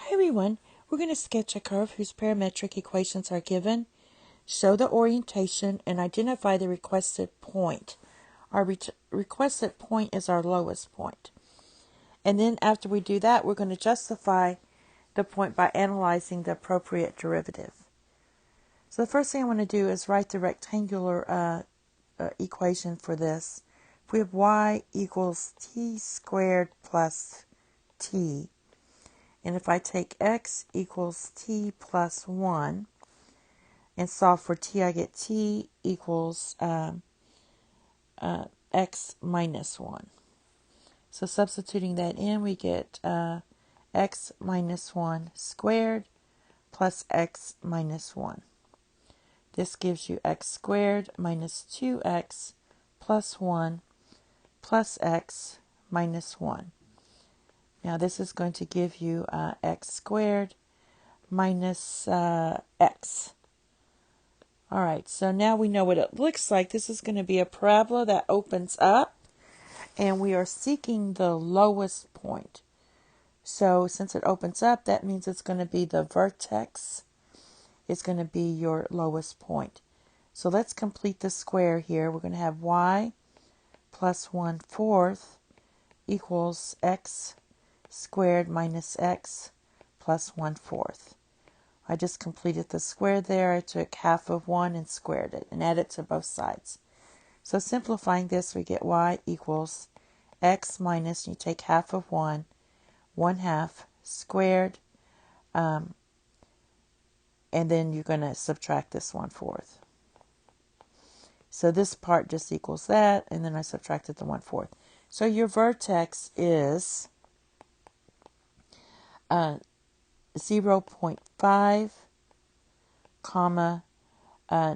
Hi everyone, we're going to sketch a curve whose parametric equations are given, show the orientation, and identify the requested point. Our requested point is our lowest point. And then after we do that, we're going to justify the point by analyzing the appropriate derivative. So the first thing I want to do is write the rectangular equation for this. If we have y equals t squared plus t, and if I take x equals t plus 1 and solve for t, I get t equals x minus 1. So substituting that in, we get x minus 1 squared plus x minus 1. This gives you x squared minus 2x plus 1 plus x minus 1. Now this is going to give you x squared minus x. All right, so now we know what it looks like. This is going to be a parabola that opens up, and we are seeking the lowest point. So since it opens up, that means it's going to be the vertex. It's going to be your lowest point. So let's complete the square here. We're going to have y plus 1/4 equals x squared minus x plus 1/4. I just completed the square there. I took half of 1 and squared it and added it to both sides. So simplifying this, we get y equals x minus, you take half of 1, 1/2 squared, and then you're going to subtract this 1/4. So this part just equals that, and then I subtracted the 1/4. So your vertex is 0.5, comma,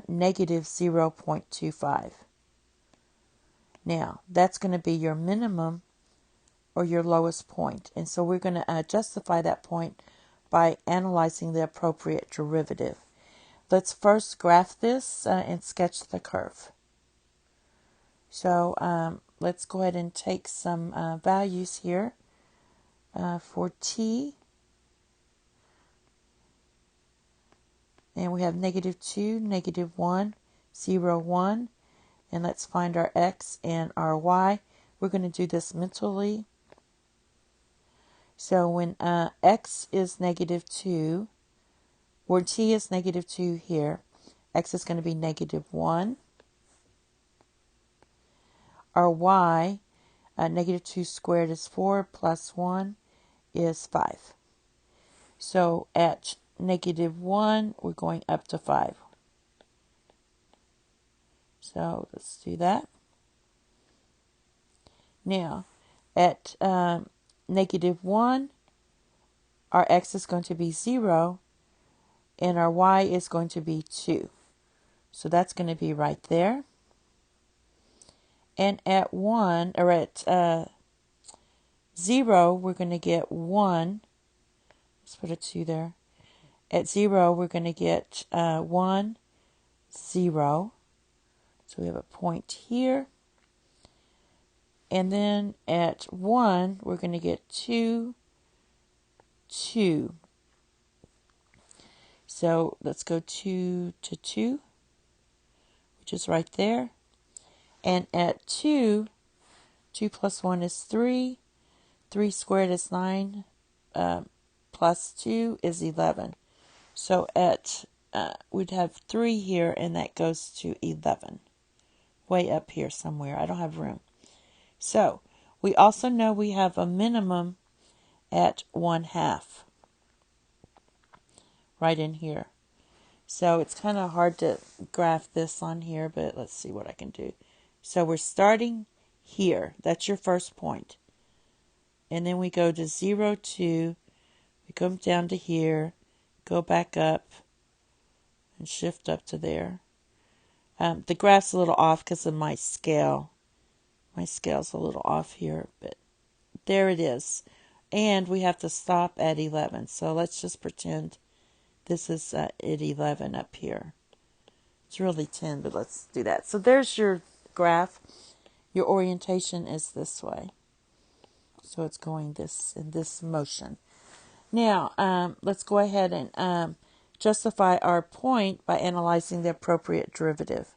negative 0.25. Now, that's going to be your minimum or your lowest point. And so we're going to justify that point by analyzing the appropriate derivative. Let's first graph this and sketch the curve. So let's go ahead and take some values here for t. And we have -2, -1, 0, 1. And let's find our x and our y. We're going to do this mentally. So when x is -2, or t is -2 here, x is going to be -1. Our y, -2 squared is 4, plus 1 is 5. So at -1, we're going up to 5. So let's do that. Now, at -1, our x is going to be 0, and our y is going to be 2. So that's going to be right there. And at 1, or at 0, we're going to get 1. Let's put a 2 there. At 0, we're going to get 1, 0. So we have a point here. And then at 1, we're going to get 2, 2. So let's go 2 to 2, which is right there. And at 2, 2 plus 1 is 3. 3 squared is 9. Plus 2 is 11. So at we'd have 3 here, and that goes to 11. Way up here somewhere. I don't have room. So we also know we have a minimum at 1/2. Right in here. So it's kind of hard to graph this on here, but let's see what I can do. So we're starting here. That's your first point. And then we go to 0, 2. We come down to here, go back up, and shift up to there. The graph's a little off because of my scale. My scale's a little off here, but there it is. And we have to stop at 11. So let's just pretend this is at 11 up here. It's really 10, but let's do that. So there's your graph. Your orientation is this way. So it's going this in this motion. Now, let's go ahead and justify our point by analyzing the appropriate derivative.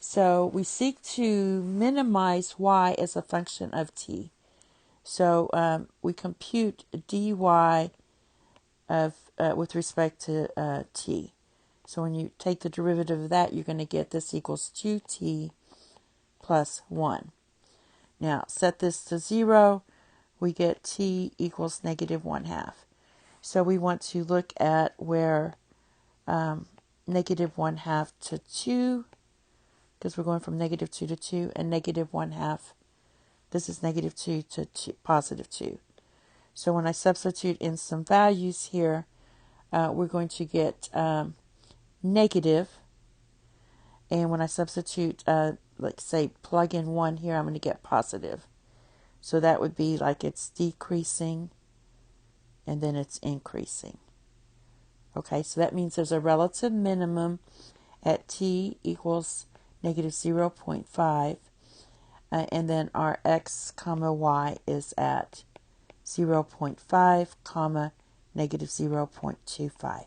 So we seek to minimize y as a function of t. So we compute dy of with respect to t. So when you take the derivative of that, you're going to get this equals 2t plus 1. Now set this to 0. We get t equals negative 1/2. So we want to look at where negative 1/2 to 2, because we're going from negative 2 to 2, and negative 1/2, this is negative 2 to positive 2. So when I substitute in some values here, we're going to get negative. And when I substitute, like say, plug in 1 here, I'm going to get positive. So that would be like it's decreasing and then it's increasing. Okay, so that means there's a relative minimum at t equals negative 0.5. And then our x comma y is at 0.5 comma negative 0.25.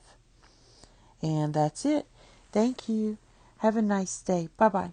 And that's it. Thank you. Have a nice day. Bye-bye.